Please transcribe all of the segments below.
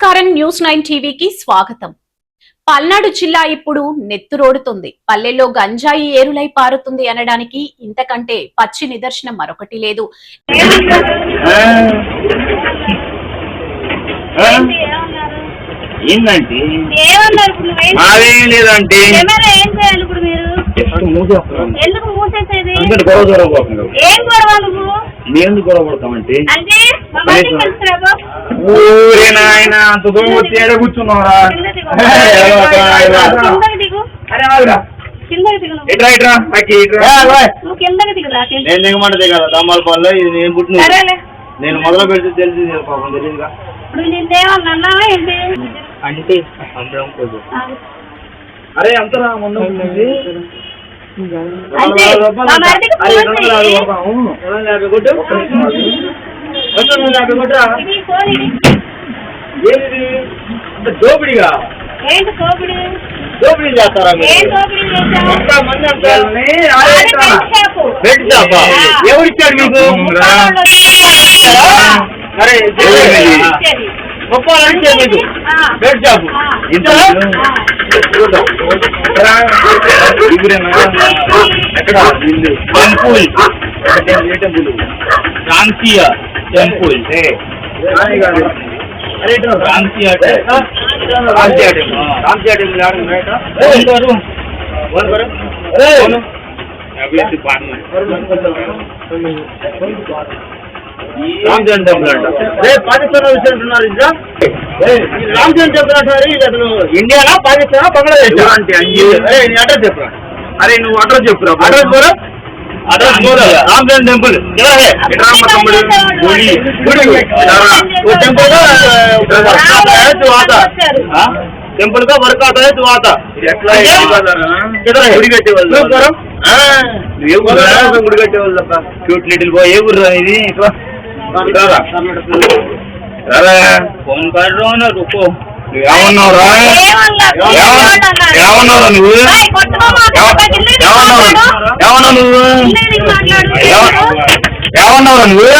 నమస్కారం న్యూస్ 9 టీవీకి స్వాగతం. పల్నాడు జిల్లా ఇప్పుడు నెత్తురోడుతుంది. పల్లెల్లో గంజాయి ఏరులై పారుతుంది అనడానికి ఇంతకంటే పచ్చి నిదర్శనం మరొకటి లేదు. ఎందుకు గొడవ పడతామంటే ఊరేనా ఆయన అంత దూరం వచ్చి ఏడ కూర్చున్నారా? నేను దిగమంటదే కదా దమ్మాల పనులు ఇది నేను పుట్టిన నేను మొదలు పెడితే తెలిసి పాపం తెలియదుగా అంటే అరే అంతరా మొన్న దోపిడిగా దోపిడీ చేస్తారా? ఎవరిచ్చాడు మీకు? అరే గొప్ప మీకు బెడ్ షాపు ఎక్కడ టెంపుల్ టెంపుల్ కాంతియా టెంపుల్ రామచంద్ర టెంపుల్ అంట. రేపు పాకిస్తాన్ విషయం అంటున్నారు. ఇంకా రామచంద్ర టెంపుల్ అంటారు. అసలు ఇండియానా పాకిస్తానా బంగ్లాదేశ్ అంటే అడ్రస్ చెప్పురా. అరే నువ్వు అడ్రస్ చెప్పురా. అడ్రస్ పోరా. रामचंद्र टेम्पल टेम्पल का वर्क आता है तो आता गुड़ी कट्टे गुड़ी कट्टे क्यूट लिटिल बॉय ये गुर्रा ఇది फोन कर रहा हूँ ना रुको ఏమన్నావురా నువ్వు ఏమన్నావు నువ్వు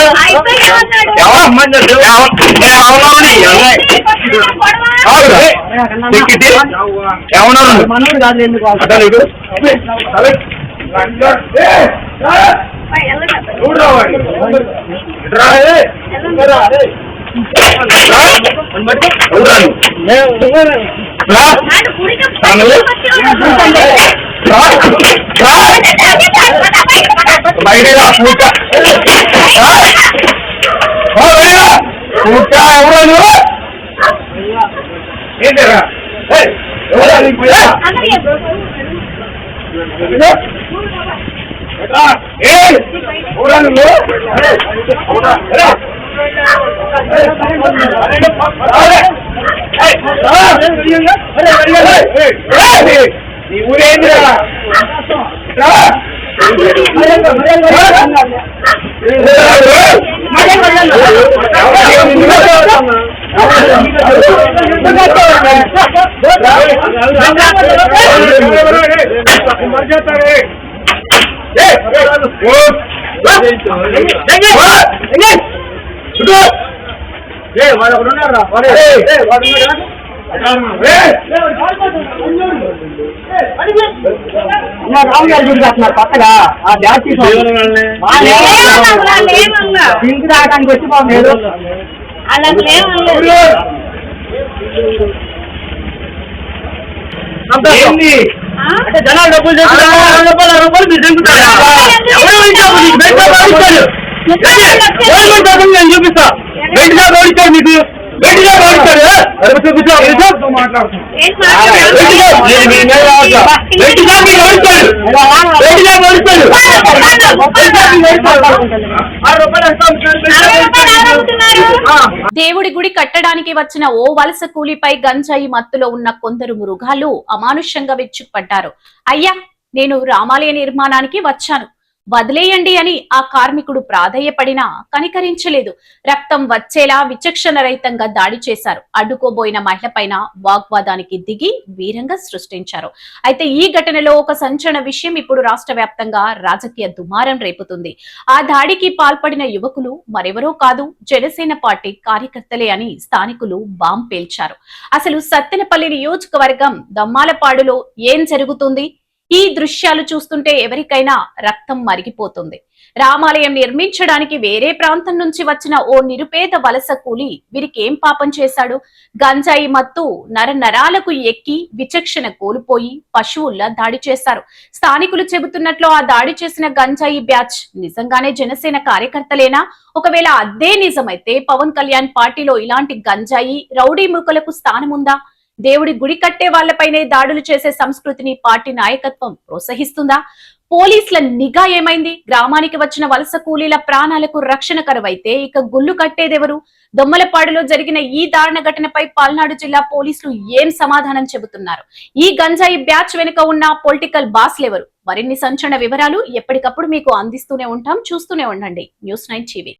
రామ్ గారు గుడి కట్టినారు కొత్తగా. ఆ డ్యాన్స్ పింక్ రావడానికి వచ్చి బాగుంది. అంటే జనాలు డబ్బులు రూపాయలు మీరు దింపుతారా? నేను చూపిస్తా. గట్టిగా ఓడిచాడు మీకు గట్టిగా ఓడిచాడు దేవుడి గుడి కట్టడానికి వచ్చిన ఓ వలస కూలీపై గంజాయి మత్తులో ఉన్న కొందరు మృగాలు అమానుష్యంగా విరుచుకుపడ్డారు. అయ్యా, నేను రామాలయ నిర్మాణానికి వచ్చాను, వదిలేయండి అని ఆ కార్మికుడు ప్రాధేయపడినా కనికరించలేదు. రక్తం వచ్చేలా విచక్షణ రహితంగా దాడి చేశారు. అడ్డుకోబోయిన మహిళపైన వాగ్వాదానికి దిగి వీరంగా సృష్టించారు. అయితే ఈ ఘటనలో ఒక సంచలన విషయం ఇప్పుడు రాష్ట్ర వ్యాప్తంగా రాజకీయ దుమారం రేపుతుంది. ఆ దాడికి పాల్పడిన యువకులు మరెవరో కాదు, జనసేన పార్టీ కార్యకర్తలే అని స్థానికులు బాంబ్ పేల్చారు. అసలు సత్తెనపల్లి నియోజకవర్గం దమ్మాలపాడులో ఏం జరుగుతుంది? ఈ దృశ్యాలు చూస్తుంటే ఎవరికైనా రక్తం మరిగిపోతుంది. రామాలయం నిర్మించడానికి వేరే ప్రాంతం నుంచి వచ్చిన ఓ నిరుపేద వలస కూలి వీరికేం పాపం చేశాడు? గంజాయి మత్తు నరనరాలకు ఎక్కి విచక్షణ కోల్పోయి పశువుల్లా దాడి చేశారు. స్థానికులు చెబుతున్నట్లు ఆ దాడి చేసిన గంజాయి బ్యాచ్ నిజంగానే జనసేన కార్యకర్తలేనా? ఒకవేళ అదే నిజమైతే పవన్ కళ్యాణ్ పార్టీలో ఇలాంటి గంజాయి రౌడీ మూకలకు స్థానముందా? దేవుడి గుడి కట్టే వాళ్లపైనే దాడులు చేసే సంస్కృతిని పార్టీ నాయకత్వం ప్రోత్సహిస్తుందా? పోలీసుల నిఘా ఏమైంది? గ్రామానికి వచ్చిన వలస కూలీల ప్రాణాలకు రక్షణ కరువైతే ఇక గుళ్ళు కట్టేదెవరు? దొమ్మలపాడులో జరిగిన ఈ దారుణ ఘటనపై పల్నాడు జిల్లా పోలీసులు ఏం సమాధానం చెబుతున్నారు? ఈ గంజాయి బ్యాచ్ వెనుక ఉన్న పొలిటికల్ బాస్లెవరు? మరిన్ని సంచలన వివరాలు ఎప్పటికప్పుడు మీకు అందిస్తూనే ఉంటాం. చూస్తూనే ఉండండి న్యూస్ 9 టీవీ.